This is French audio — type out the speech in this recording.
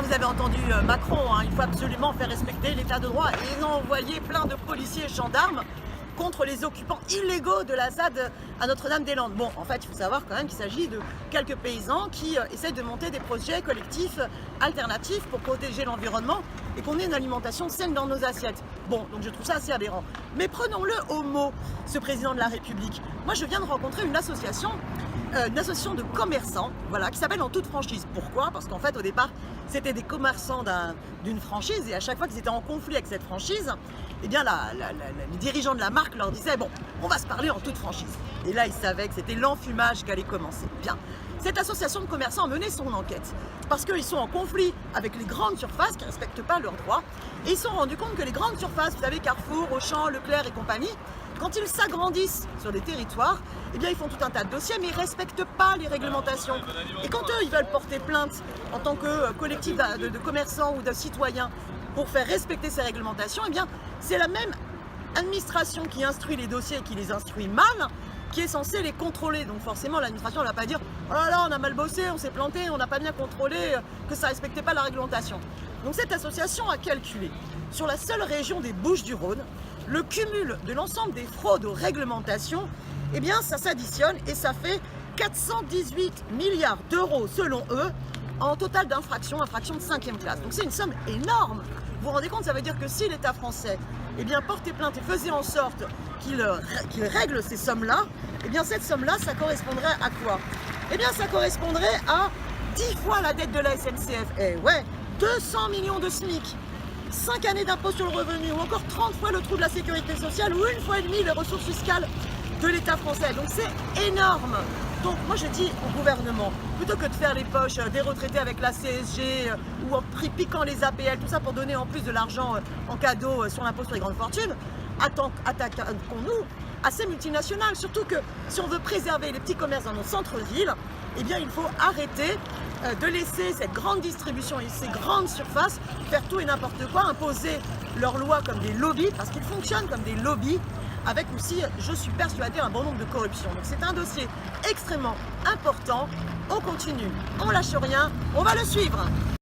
vous avez entendu Macron, hein, il faut absolument faire respecter l'état de droit et ils ont envoyé plein de policiers et gendarmes contre les occupants illégaux de la ZAD à Notre-Dame-des-Landes. Bon, en fait, il faut savoir quand même qu'il s'agit de quelques paysans qui essayent de monter des projets collectifs alternatifs pour protéger l'environnement et qu'on ait une alimentation saine dans nos assiettes. Bon, donc je trouve ça assez aberrant. Mais prenons-le au mot, ce président de la République. Moi, je viens de rencontrer une association de commerçants, voilà, qui s'appelle En Toute Franchise. Pourquoi? Parce qu'en fait, au départ, c'était des commerçants d'une franchise et à chaque fois qu'ils étaient en conflit avec cette franchise, eh bien, les dirigeants de la marque leur disaient « Bon, on va se parler en toute franchise ». Et là, ils savaient que c'était l'enfumage qui allait commencer. Bien, cette association de commerçants a mené son enquête parce qu'ils sont en conflit avec les grandes surfaces qui ne respectent pas leurs droits et ils se sont rendus compte que les grandes surfaces, vous savez, Carrefour, Auchan, Leclerc et compagnie, quand ils s'agrandissent sur des territoires, eh bien, ils font tout un tas de dossiers, mais ils ne respectent pas les réglementations. Et quand eux, ils veulent porter plainte en tant que collectif de commerçants ou de citoyens pour faire respecter ces réglementations, eh bien, c'est la même administration qui instruit les dossiers et qui les instruit mal, qui est censée les contrôler. Donc forcément, l'administration ne va pas dire « Oh là là, on a mal bossé, on s'est planté, on n'a pas bien contrôlé, que ça ne respectait pas la réglementation ». Donc cette association a calculé, sur la seule région des Bouches-du-Rhône, le cumul de l'ensemble des fraudes aux réglementations, eh bien ça s'additionne et ça fait 418 milliards d'euros selon eux en total d'infractions, infractions de 5e classe. Donc c'est une somme énorme. Vous vous rendez compte, ça veut dire que si l'État français eh bien, portait plainte et faisait en sorte qu'il règle ces sommes-là, eh bien cette somme-là, ça correspondrait à quoi? Eh bien ça correspondrait à 10 fois la dette de la SNCF. Eh ouais, 200 millions de SMIC. 5 années d'impôt sur le revenu, ou encore 30 fois le trou de la sécurité sociale, ou 1 fois et demie les ressources fiscales de l'État français. Donc c'est énorme. Donc moi je dis au gouvernement, plutôt que de faire les poches des retraités avec la CSG ou en piquant les APL, tout ça pour donner en plus de l'argent en cadeau sur l'impôt sur les grandes fortunes, attaquons-nous à ces multinationales. Surtout que si on veut préserver les petits commerces dans nos centres-villes, eh bien il faut arrêter de laisser cette grande distribution et ces grandes surfaces faire tout et n'importe quoi, imposer leurs lois comme des lobbies, parce qu'ils fonctionnent comme des lobbies, avec aussi, je suis persuadée, un bon nombre de corruption. Donc c'est un dossier extrêmement important. On continue, on lâche rien, on va le suivre.